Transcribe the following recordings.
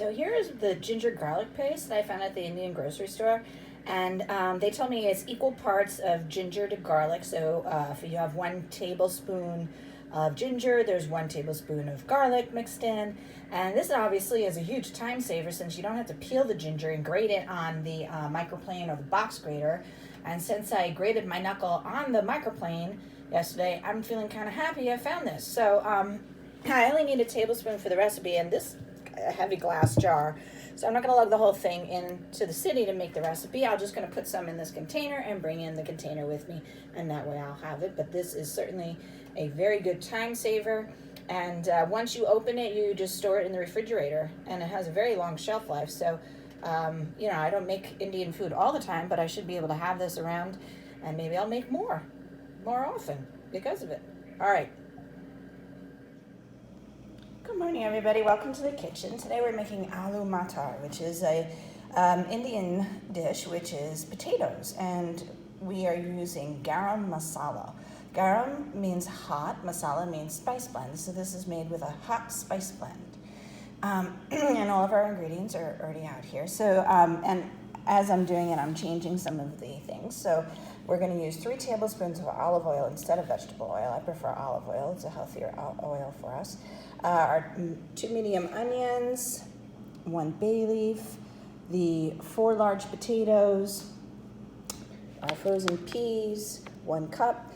So here is the ginger garlic paste that I found at the Indian grocery store. And they told me it's equal parts of ginger to garlic. So if you have 1 tablespoon of ginger, there's 1 tablespoon of garlic mixed in. And this obviously is a huge time saver since you don't have to peel the ginger and grate it on the microplane or the box grater. And since I grated my knuckle on the microplane yesterday, I'm feeling kind of happy I found this. So I only need a tablespoon for the recipe, and this a heavy glass jar. So I'm not going to lug the whole thing into the city to make the recipe. I'm just going to put some in this container and bring in the container with me, and that way I'll have it. But this is certainly a very good time saver. And once you open it, you just store it in the refrigerator, and it has a very long shelf life. So, I don't make Indian food all the time, but I should be able to have this around, and maybe I'll make more often because of it. All right. Good morning, everybody. Welcome to the kitchen. Today we're making Aloo Matar, which is a Indian dish, which is potatoes, and we are using Garam Masala. Garam means hot, masala means spice blend, so this is made with a hot spice blend. And all of our ingredients are already out here. So, and as I'm doing it, I'm changing some of the things. So we're going to use 3 tablespoons of olive oil instead of vegetable oil. I prefer olive oil. It's a healthier oil for us. Our 2 medium onions, 1 bay leaf, the 4 large potatoes, our frozen peas, 1 cup.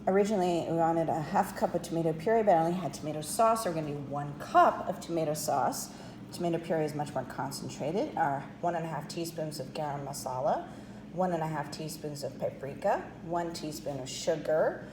Originally, we wanted a ½ cup of tomato puree, but I only had tomato sauce, so we're going to do 1 cup of tomato sauce. Tomato puree is much more concentrated. Our 1½ teaspoons of garam masala, 1½ teaspoons of paprika, 1 teaspoon of sugar,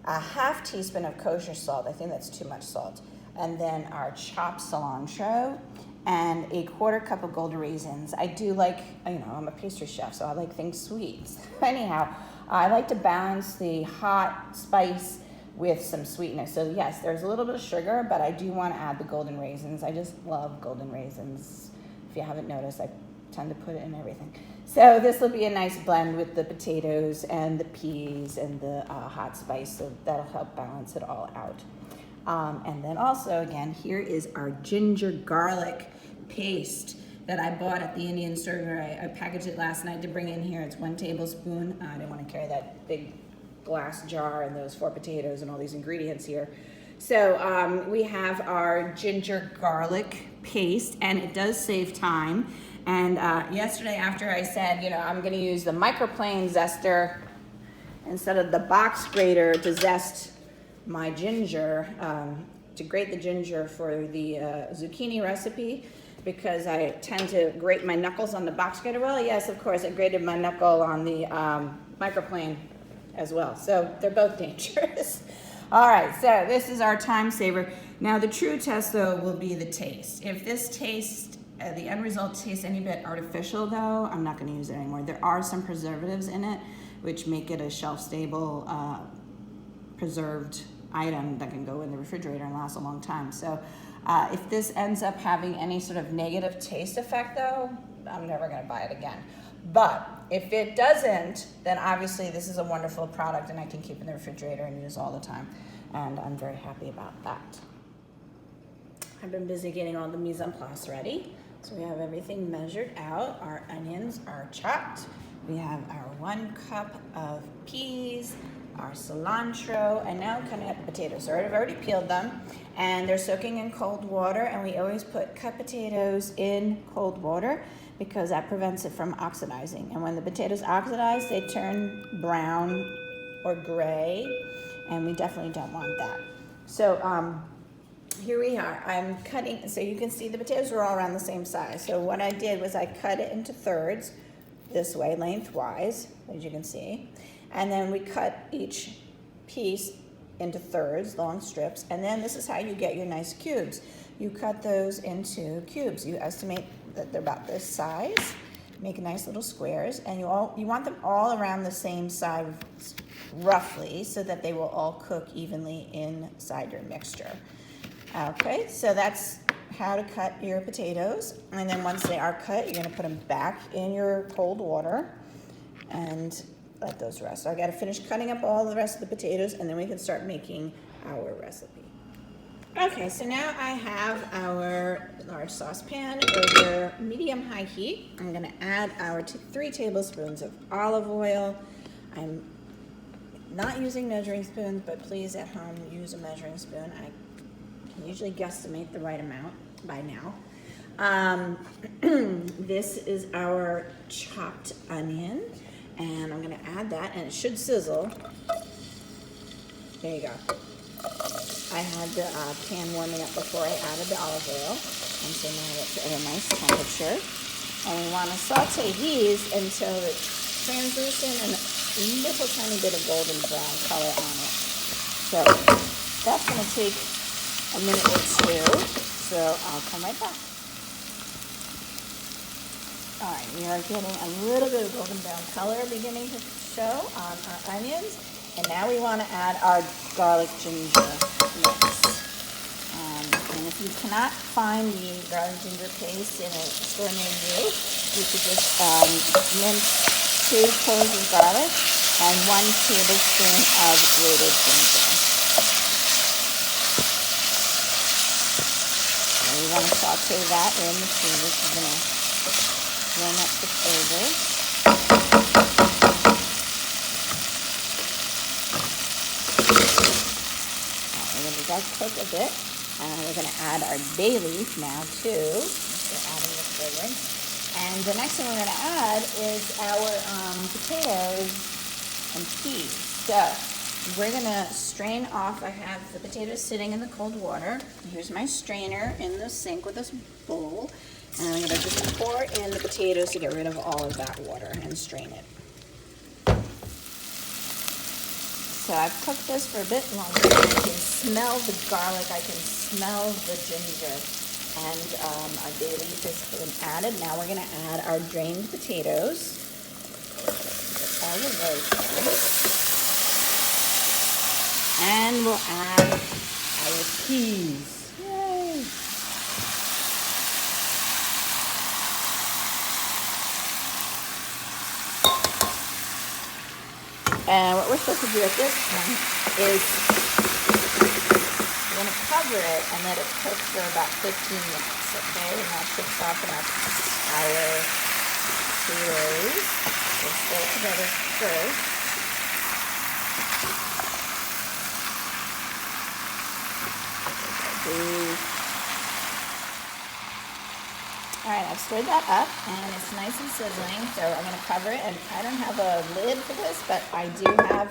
a ½ teaspoon of kosher salt. I think that's too much salt. And then our chopped cilantro and a 1/4 cup of golden raisins. I do like, I'm a pastry chef, so I like things sweet. Anyhow, I like to balance the hot spice with some sweetness. So yes, there's a little bit of sugar, but I do want to add the golden raisins. I just love golden raisins. If you haven't noticed, I tend to put it in everything. So this will be a nice blend with the potatoes and the peas and the hot spice, so that'll help balance it all out. And then also, again, here is our ginger garlic paste that I bought at the Indian store. I packaged it last night to bring in here. It's 1 tablespoon. I didn't want to carry that big glass jar and those 4 potatoes and all these ingredients here. So we have our ginger garlic paste, and it does save time. And yesterday, after I said, I'm going to use the microplane zester instead of the box grater to zest my ginger, to grate the ginger for the zucchini recipe, because I tend to grate my knuckles on the box grater. Well, yes, of course, I grated my knuckle on the microplane as well. So they're both dangerous. All right, so this is our time saver. Now, the true test, though, will be the taste. If this the end result tastes any bit artificial, though, I'm not going to use it anymore. There are some preservatives in it, which make it a shelf-stable, preserved item that can go in the refrigerator and last a long time. So if this ends up having any sort of negative taste effect, though, I'm never going to buy it again. But if it doesn't, then obviously this is a wonderful product and I can keep in the refrigerator and use all the time. And I'm very happy about that. I've been busy getting all the mise en place ready. So we have everything measured out. Our onions are chopped. We have our 1 cup of peas, our cilantro, and now I'm cutting up the potatoes. So I've already peeled them, and they're soaking in cold water, and we always put cut potatoes in cold water because that prevents it from oxidizing. And when the potatoes oxidize, they turn brown or gray, and we definitely don't want that. So here we are. I'm cutting, so you can see the potatoes are all around the same size. So what I did was I cut it into thirds this way, lengthwise, as you can see. And then we cut each piece into thirds, long strips, and then this is how you get your nice cubes. You cut those into cubes. You estimate that they're about this size, make nice little squares, and you want them all around the same size roughly so that they will all cook evenly inside your mixture. Okay, so that's how to cut your potatoes, and then once they are cut, you're going to put them back in your cold water and let those rest. So I got to finish cutting up all the rest of the potatoes, and then we can start making our recipe. Okay, so now I have our large saucepan over medium-high heat. I'm gonna add our 3 tablespoons of olive oil. I'm not using measuring spoons, but please at home use a measuring spoon. I can usually guesstimate the right amount by now. This is our chopped onion, and I'm gonna add that, and it should sizzle. There you go. I had the pan warming up before I added the olive oil, and so now it's at a nice temperature. And we want to saute these until it's translucent and a little tiny bit of golden brown color on it. So that's going to take a minute or two, so I'll come right back. All right, we are getting a little bit of golden brown color beginning to show on our onions. And now we want to add our garlic ginger mix. And if you cannot find the garlic ginger paste in a store near you, you could just mince 2 cloves of garlic and 1 tablespoon of grated ginger. And we want to saute that in the machine. This is going to warm up the flavors. It does cook a bit, and we're going to add our bay leaf now too. We're adding the flavoring, and the next thing we're going to add is our potatoes and peas. So we're going to strain off. I have the potatoes sitting in the cold water. Here's my strainer in the sink with this bowl, and I'm going to just pour in the potatoes to get rid of all of that water and strain it. So I've cooked this for a bit longer. I can smell the garlic, I can smell the ginger, and our bay leaf has been added. Now we're going to add our drained potatoes, all of those things, and we'll add our peas. Yay! And what we're supposed to do at this point is we're going to cover it and let it cook for about 15 minutes, okay? And that should soften up our potatoes. We'll stir it together first. All right, I've stirred that up, and it's nice and sizzling, so I'm going to cover it. And I don't have a lid for this, but I do have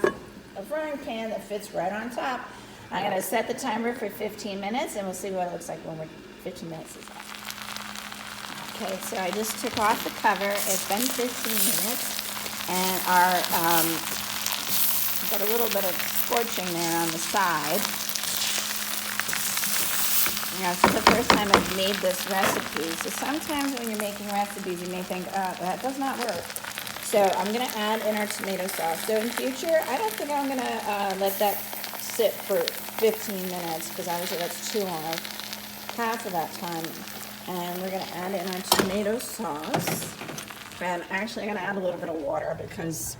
a frying pan that fits right on top. I'm going to set the timer for 15 minutes, and we'll see what it looks like when 15 minutes is up. Okay, so I just took off the cover. It's been 15 minutes, and got a little bit of scorching there on the side. You know, it's the first time I've made this recipe, so sometimes when you're making recipes, you may think, oh, that does not work. So I'm going to add in our tomato sauce. So in future, I don't think I'm going to let that sit for 15 minutes, because obviously that's too long. Half of that time. And we're going to add in our tomato sauce. And actually, I'm going to add a little bit of water, because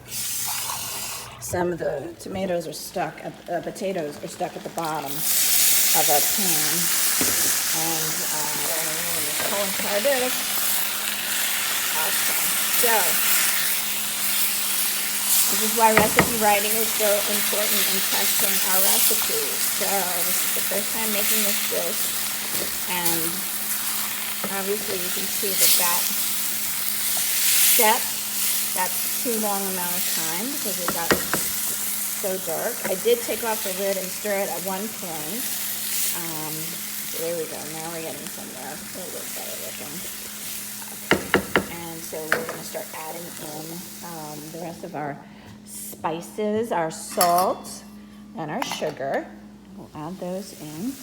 some of the potatoes are stuck at the bottom of our pan. And I don't know when this whole entire bit. Awesome. So, this is why recipe writing is so important in testing our recipes. So, this is the first time making this dish, and obviously you can see that step, that's too long amount of time because it got so dark. I did take off the lid and stir it at one point. So there we go. Now we're getting somewhere a little bit better looking. Okay. And so we're going to start adding in the rest of our spices, our salt, and our sugar. We'll add those in.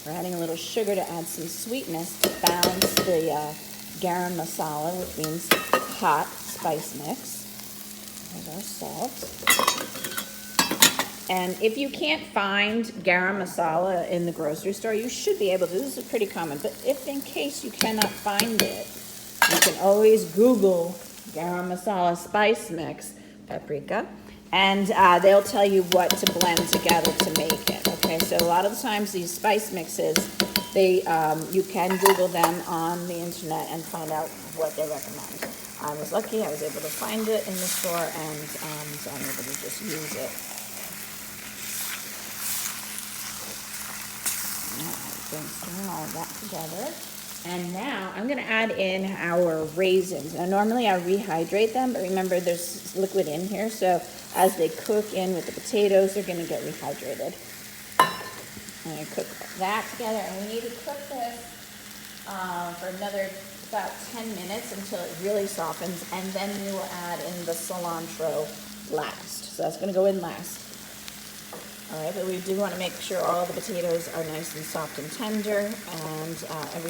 We're adding a little sugar to add some sweetness to balance the Garam Masala, which means hot spice mix. There's our salt. And if you can't find Garam Masala in the grocery store, you should be able to. This is pretty common. But if in case you cannot find it, you can always Google Garam Masala spice mix, paprika, and they'll tell you what to blend together to make it. Okay? Okay, so a lot of the times these spice mixes, you can Google them on the internet and find out what they recommend. I was lucky, I was able to find it in the store, and so I'm able to just use it. Stir all of that together. And now I'm going to add in our raisins. Now normally I rehydrate them, but remember there's liquid in here, so as they cook in with the potatoes, they're going to get rehydrated. I'm going to cook that together, and we need to cook this for another about 10 minutes until it really softens, and then we will add in the cilantro last. So that's going to go in last. All right, but we do want to make sure all the potatoes are nice and soft and tender, and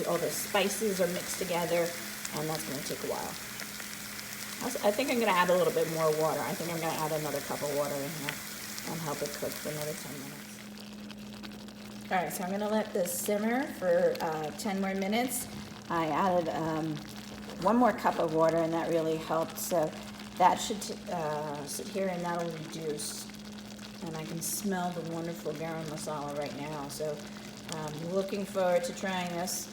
all the spices are mixed together, and that's going to take a while. I think I'm going to add a little bit more water. I think I'm going to add another cup of water in here and help it cook for another 10 minutes. All right, so I'm going to let this simmer for 10 more minutes. I added 1 more cup of water, and that really helped. So that should sit here, and that'll reduce. And I can smell the wonderful garam masala right now. So I'm looking forward to trying this.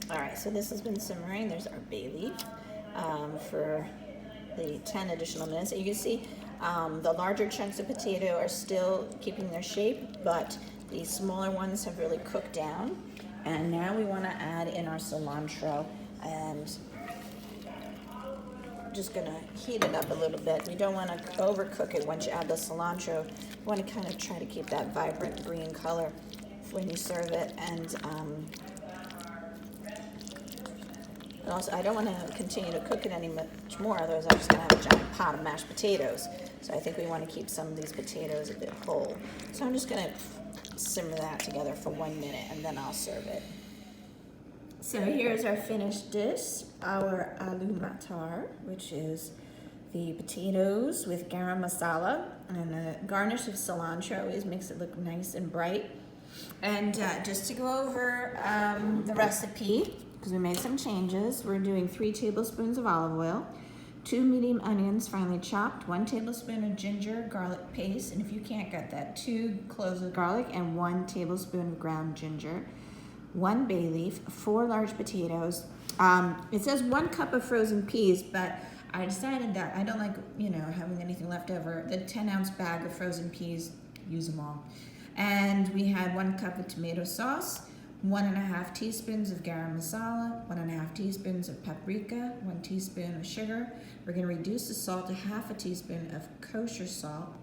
All right, so this has been simmering. There's our bay leaf for the 10 additional minutes. And you can see the larger chunks of potato are still keeping their shape, but the smaller ones have really cooked down. And now we want to add in our cilantro, and just going to heat it up a little bit. You don't want to overcook it once you add the cilantro. You want to kind of try to keep that vibrant green color when you serve it. And also, I don't want to continue to cook it any much more, otherwise I'm just going to have a giant pot of mashed potatoes. So I think we want to keep some of these potatoes a bit whole. So I'm just going to simmer that together for 1 minute, and then I'll serve it. So here's our finished dish, our Aloo Matar, which is the potatoes with garam masala and a garnish of cilantro. Always makes it look nice and bright. And just to go over the recipe, because we made some changes, we're doing 3 tablespoons of olive oil, 2 medium onions finely chopped, 1 tablespoon of ginger garlic paste, and if you can't get that, 2 cloves of garlic and 1 tablespoon of ground ginger, 1 bay leaf, 4 large potatoes. It says 1 cup of frozen peas, but I decided that I don't like, having anything left over. The 10-ounce bag of frozen peas, use them all. And we had 1 cup of tomato sauce, 1½ teaspoons of garam masala, 1½ teaspoons of paprika, 1 teaspoon of sugar. We're going to reduce the salt to ½ teaspoon of kosher salt,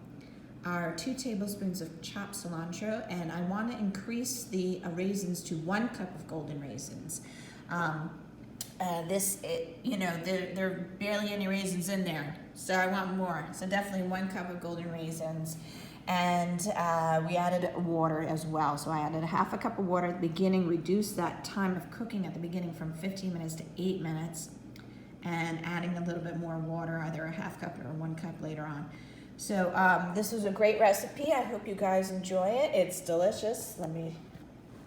our 2 tablespoons of chopped cilantro, and I want to increase the raisins to 1 cup of golden raisins. There are barely any raisins in there, so I want more. So definitely 1 cup of golden raisins. And we added water as well. So I added ½ cup of water at the beginning, reduced that time of cooking at the beginning from 15 minutes to 8 minutes, and adding a little bit more water, either a ½ cup or 1 cup later on. So this was a great recipe. I hope you guys enjoy it. It's delicious. Let me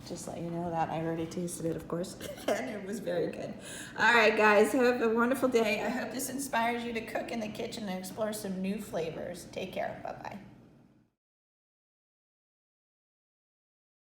just let you know that. I already tasted it, of course, and it was very good. All right, guys, have a wonderful day. I hope this inspires you to cook in the kitchen and explore some new flavors. Take care. Bye-bye.